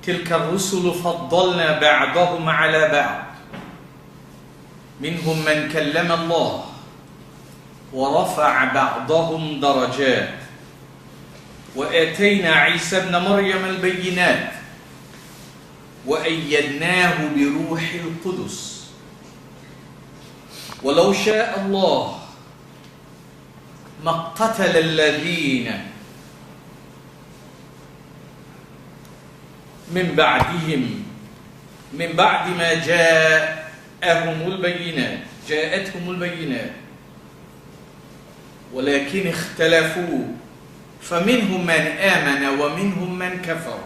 تلك الرسل فضلنا بعضهم على بعض منهم من كلم الله ورفع بعضهم درجات وآتينا عيسى ابن مريم البينات وأيدناه بروح القدس ولو شاء الله ما اقتتل الذين من بعد ما جاءتهم البينات ولكن اختلفوا فمنهم من آمن ومنهم من كفر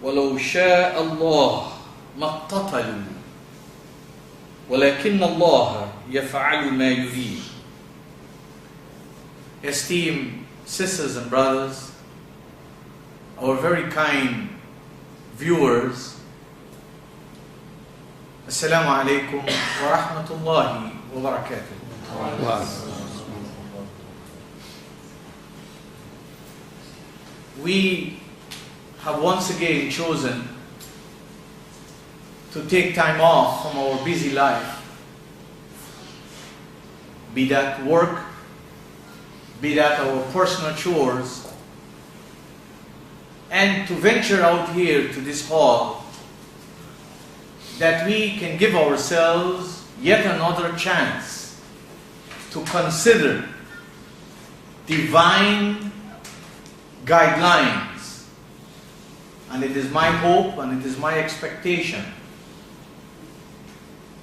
ولو شاء الله ما اقتتلوا ولكن الله يفعل ما يريد. Esteemed sisters and brothers, our very kind viewers, Assalamu alaikum wa rahmatullahi wa barakatuh. We have once again chosen to take time off from our busy life, be that work, be that our personal chores, and to venture out here to this hall that we can give ourselves yet another chance to consider divine guidelines. And it is my hope and it is my expectation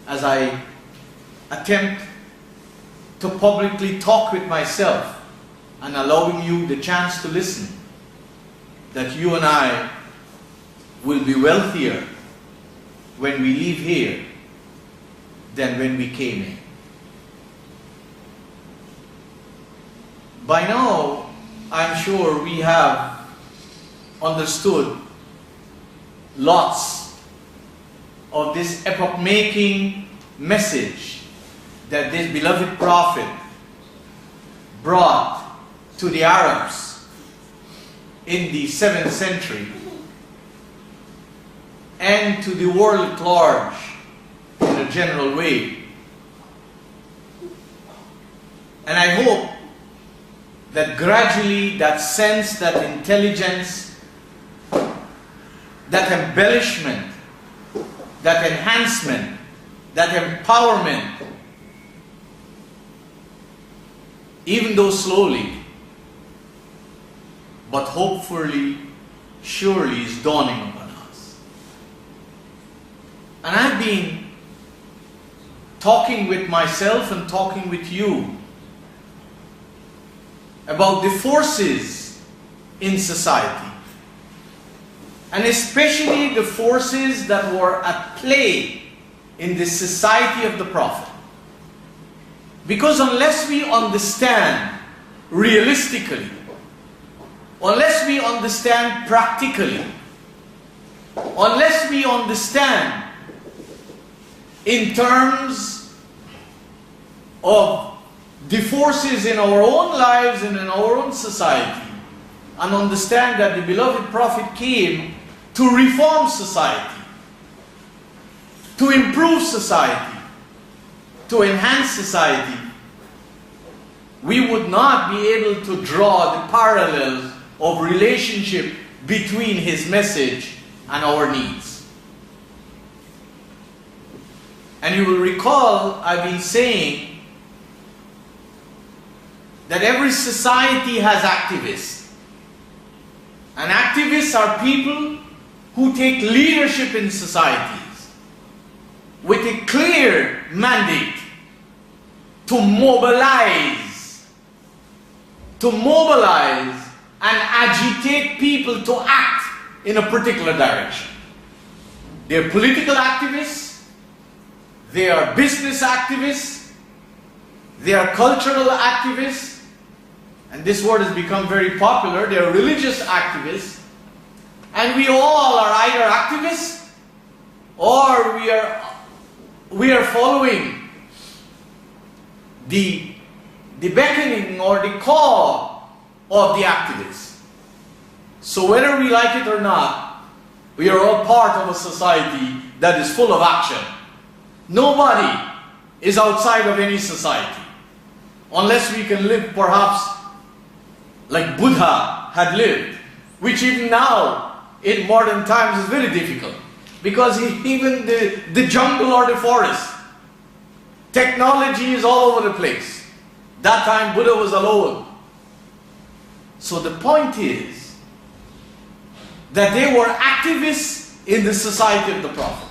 as I attempt to publicly talk with myself and allowing you the chance to listen, that you and I will be wealthier when we leave here than when we came in. By now, I'm sure we have understood lots of this epoch-making message that this beloved prophet brought to the Arabs in the 7th century and to the world at large in a general way. And I hope that gradually that sense, that intelligence, that embellishment, that enhancement, that empowerment, even though slowly, but hopefully, surely is dawning upon us. And I've been talking with myself and talking with you about the forces in society, and especially the forces that were at play in the society of the Prophet. Because unless we understand realistically, unless we understand practically, unless we understand in terms of the forces in our own lives and in our own society, and understand that the beloved Prophet came to reform society, to improve society, to enhance society, we would not be able to draw the parallels of relationship between his message and our needs. And you will recall I've been saying that every society has activists. And activists are people who take leadership in societies with a clear mandate to mobilize and agitate people to act in a particular direction. They're political activists, they are business activists, they are cultural activists, and this word has become very popular, they are religious activists, and we all are either activists or we are following the beckoning or the call of the activists. So whether we like it or not, We are all part of a society that is full of action. Nobody is outside of any society. Unless we can live perhaps like Buddha had lived, which even now in modern times is very difficult. Because even the jungle or the forest, technology is all over the place. That time Buddha was alone. So the point is that they were activists in the society of the Prophet.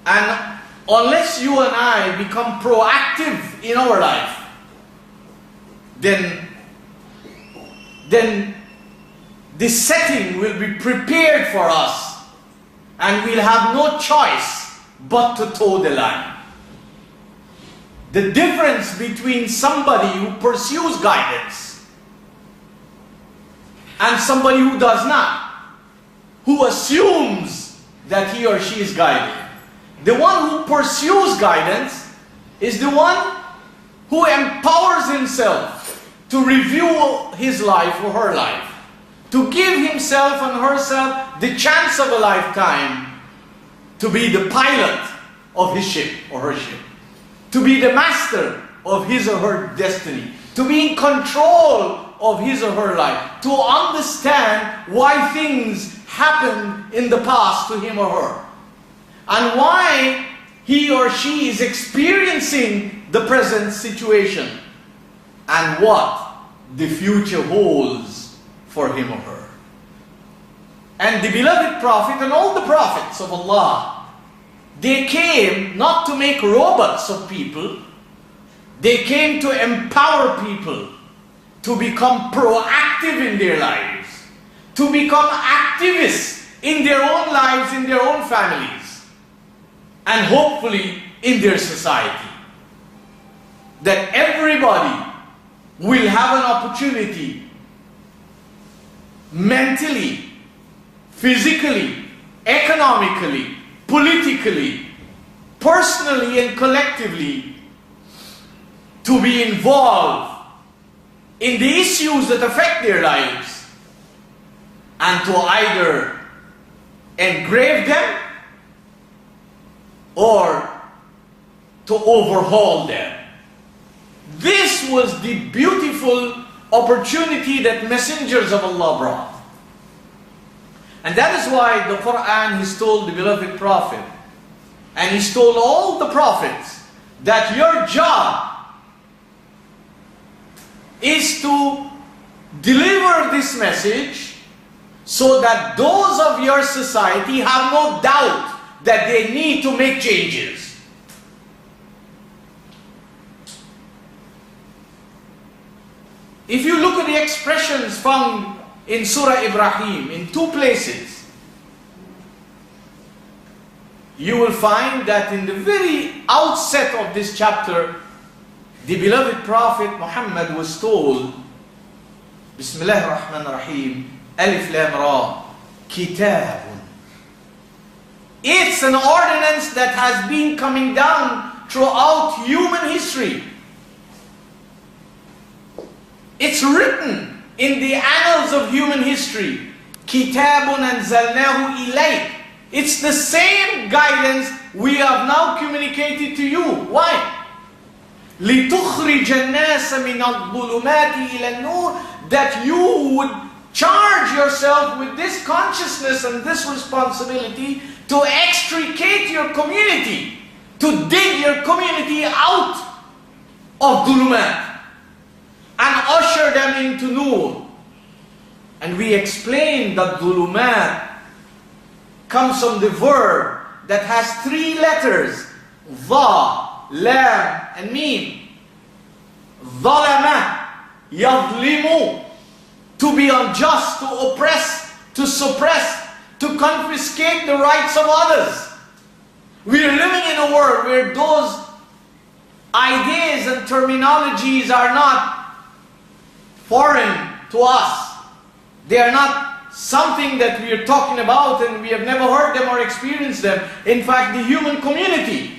And unless you and I become proactive in our life, then the setting will be prepared for us and we'll have no choice but to toe the line. The difference between somebody who pursues guidance and somebody who does not, who assumes that he or she is guided. The one who pursues guidance is the one who empowers himself to review his life or her life, to give himself and herself the chance of a lifetime to be the pilot of his ship or her ship, to be the master of his or her destiny, to be in control of his or her life, to understand why things happened in the past to him or her, and why he or she is experiencing the present situation, and what the future holds for him or her. And the beloved Prophet and all the prophets of Allah, they came not to make robots of people, they came to empower people to become proactive in their lives, to become activists in their own lives, in their own families, and hopefully in their society. That everybody will have an opportunity mentally, physically, economically, politically, personally and collectively to be involved in the issues that affect their lives and to either engrave them or to overhaul them. This was the beautiful opportunity that messengers of Allah brought. And that is why the Qur'an has told the beloved Prophet, and He's told all the prophets, that your job is to deliver this message so that those of your society have no doubt that they need to make changes. If you look at the expressions found in Surah Ibrahim, in two places, you will find that in the very outset of this chapter, the beloved Prophet Mohamed was told, Bismillah ar-Rahman ar-Rahim, Alif Lam Ra, Kitabun. It's an ordinance that has been coming down throughout human history. It's written in the annals of human history. Kitabun anzalnahu ilayk. It's the same guidance we have now communicated to you. Why? لِتُخْرِجَ النَّاسَ مِنَ الظُّلُمَاتِ إِلَى النُّورِ. That you would charge yourself with this consciousness and this responsibility to extricate your community, to dig your community out of dhulumat and usher them into nur. And we explained that dhulumat comes from the verb that has three letters, dha, lam, and mim. Dhalama, yadlimu, to be unjust, to oppress, to suppress, to confiscate the rights of others. We are living in a world where those ideas and terminologies are not foreign to us. They are not something that we are talking about and we have never heard them or experienced them. In fact, the human community